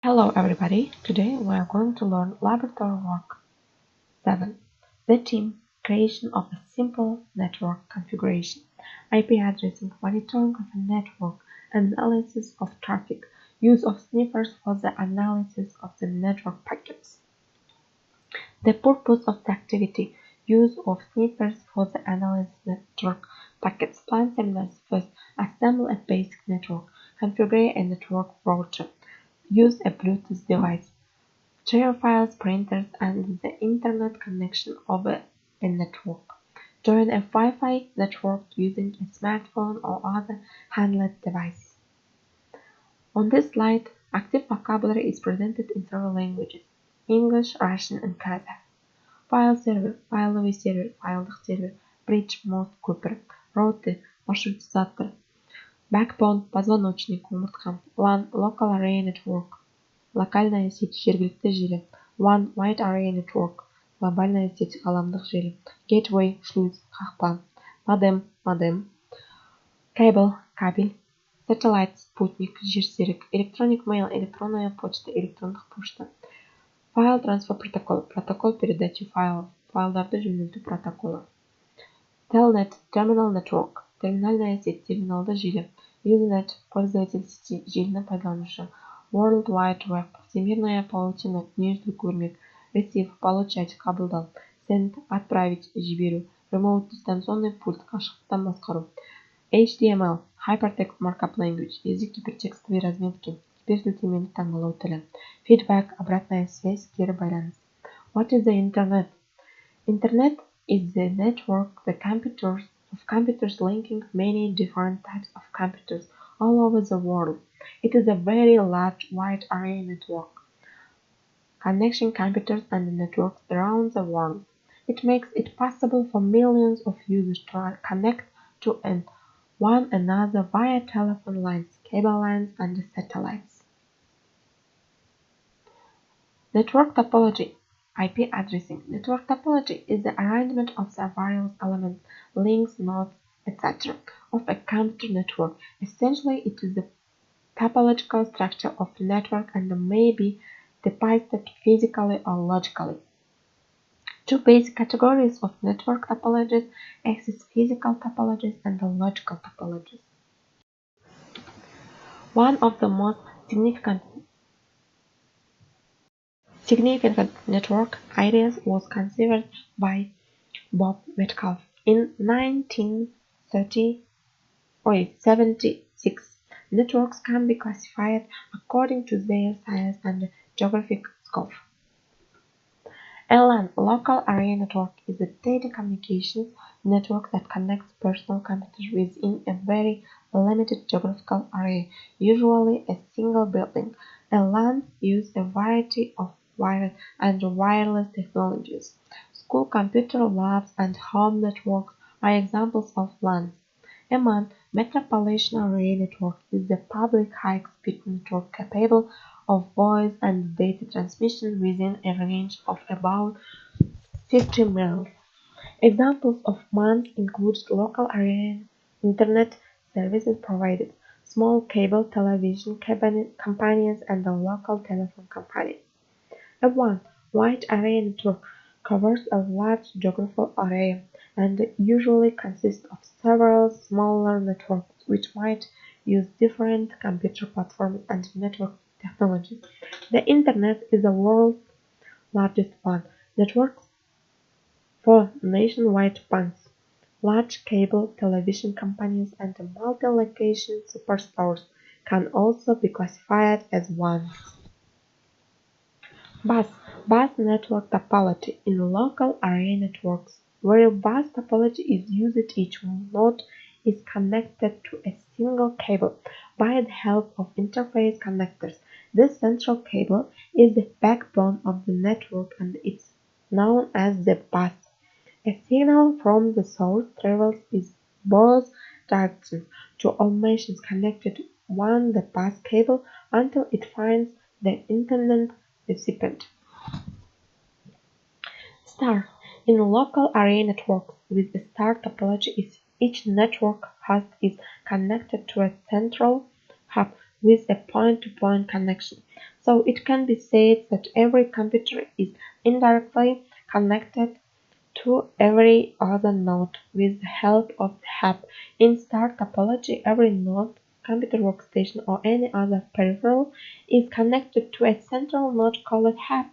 Hello everybody, today we are going to learn laboratory work 7. The team creation of a simple network configuration, IP addressing, monitoring of a network, analysis of traffic, use of sniffers for the analysis of the network packets. The purpose of the activity, use of sniffers for the analysis network packets. Plan terminals first, assemble a basic network, configure a network router. Use a Bluetooth device. Share files, printers, and the internet connection over a network. Join a Wi-Fi network using a smartphone or other handheld device. On this slide, active vocabulary is presented in several languages: English, Russian, and Kazakh. File server, файловый сервер, файлдық сервер, bridge, мост, көпір, router, маршрутизатор, backbone, позвоночник, омыртқа, LAN, local area network, локальная сеть, жергілікті желі, WAN, wide area network, глобальная сеть, ғаламдық желі, gateway, шлюз, қақпа, модем, cable, кабель, satellite, спутник, жерсерік, electronic mail, электронная почта, электрондық почта, file transfer protocol, протокол передачи файлов, файлдарды жөнелту протоколы, telnet, terminal network, терминальная сеть, терминалды желі, usenet, пользователь сети, желіні пайдаланушы, World Wide Web, всемирная паутина, дүниежүзілік өрмек, receive, получать, қабылдау, send, отправить, жіберу, remote, дистанционный пульт, қашықтықтан басқару, HTML, hypertext markup language, язык гипертекстовой разметки, гиперсілтемелі таңбалау тілі, feedback, обратная связь, кері байланыс. What is the internet? Internet is the network of computers linking many different types of computers all over the world. It is a very large wide area network, connecting computers and networks around the world. It makes it possible for millions of users to connect to one another via telephone lines, cable lines, and satellites. Network topology, IP addressing. Network topology is the arrangement of the various elements, links, nodes, etc. of a computer network. Essentially, it is the topological structure of the network and may be depicted physically or logically. Two basic categories of network topologies exist: physical topologies and logical topologies. One of the most significant network ideas was conceived by Bob Metcalfe in 1976. Networks can be classified according to their size and geographic scope. A LAN, local area network, is a data communications network that connects personal computers within a very limited geographical area, usually a single building. A LAN uses a variety of wired and wireless technologies. School computer labs and home networks are examples of LANs. A MAN, metropolitan area network, is a public high-speed network capable of voice and data transmission within a range of about 50 miles. Examples of MANs include local area internet services provided, small cable television companies, and the local telephone companies. A WAN, wide area network, covers a large geographical area and usually consists of several smaller networks which might use different computer platforms and network technologies. The Internet is the world's largest WAN network for nationwide banks, large cable television companies, and multi-location superstores can also be classified as WANs. Bus network topology. In local area networks, where bus topology is used, each node is connected to a single cable by the help of interface connectors. This central cable is the backbone of the network and it's known as the bus. A signal from the source travels in both directions to all machines connected on the bus cable until it finds the intended recipient. Star. In local area networks with a star topology, each network host is connected to a central hub with a point-to-point connection. So it can be said that every computer is indirectly connected to every other node with the help of the hub. In star topology, every node, computer workstation, or any other peripheral is connected to a central node called hub,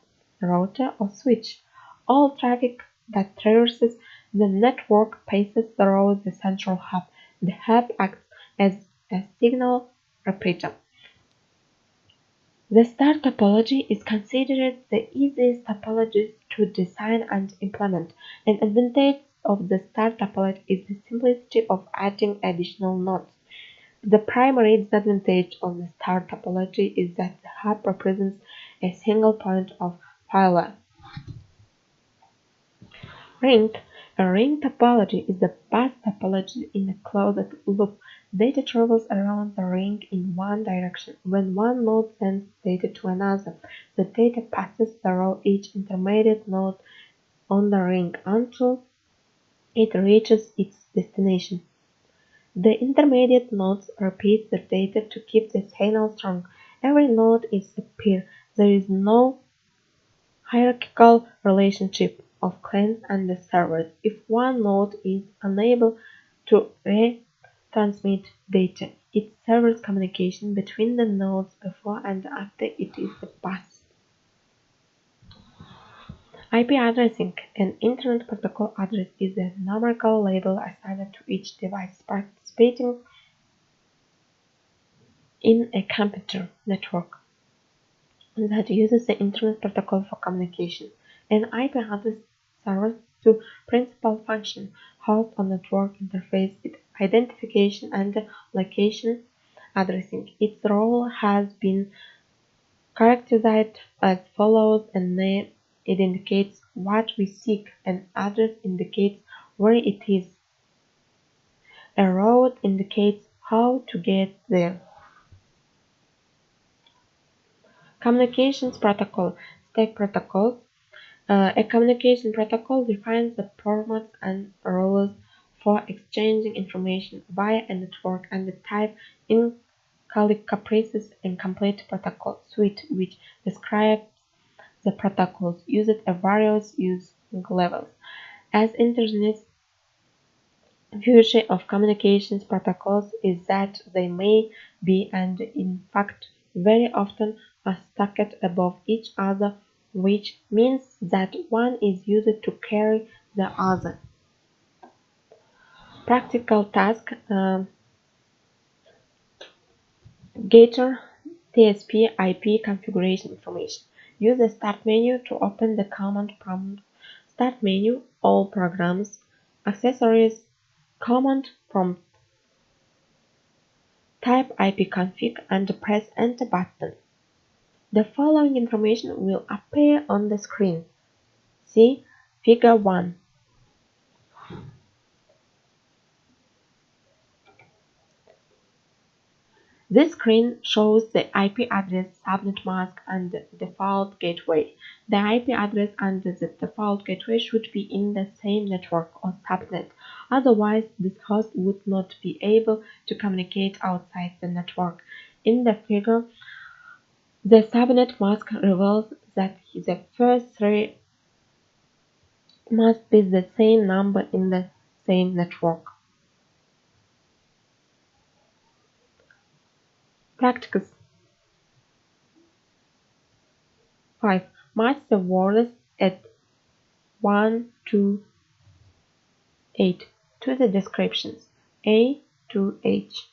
router, or switch. All traffic that traverses the network passes through the central hub. The hub acts as a signal repeater. The star topology is considered the easiest topology to design and implement. An advantage of the star topology is the simplicity of adding additional nodes. The primary disadvantage of the star topology is that the hub represents a single point of failure. Ring. A ring topology is the path topology in a closed loop. Data travels around the ring in one direction. When one node sends data to another, the data passes through each intermediate node on the ring until it reaches its destination. The intermediate nodes repeat the data to keep the signal strong. Every node is a peer. There is no hierarchical relationship of clients and the servers. If one node is unable to retransmit data, it serves communication between the nodes before and after it is passed. IP addressing. An Internet Protocol address is a numerical label assigned to each device participating in a computer network that uses the Internet Protocol for communication. An IP address serves two principal functions: host on network interface with identification and location addressing. Its role has been characterized as follows: a name indicates what we seek, an address indicates where it is, a route indicates how to get there. Communications protocol. Stack protocol. A communication protocol defines the formats and rules for exchanging information via a network, and the type icallycomprises a complete protocol suite which describes the protocols used at various use levels. As Internet's feature of communications protocols is that they may be, and in fact very often are, stacked above each other, which means that one is used to carry the other. Practical task. Getter TSP IP configuration information. Use the Start menu to open the command prompt. Start menu, all programs, accessories, command prompt. Type ipconfig and press Enter button. The following information will appear on the screen. See Figure 1. This screen shows the IP address, subnet mask, and the default gateway. The IP address and the default gateway should be in the same network or subnet. Otherwise, this host would not be able to communicate outside the network. In the figure, the subnet mask reveals that the first three must be the same number in the same network. Practice 5. Match the words at 1 to 8 to the descriptions. A to H.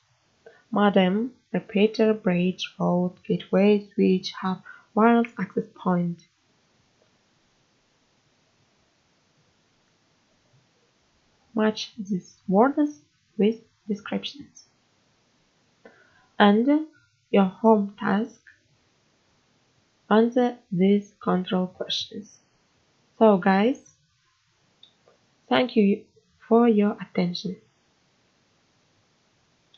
Modem, repeater, bridge, route, gateway, switch, hub, wireless access point. Match these words with descriptions. And your home task, answer these control questions. So guys, thank you for your attention.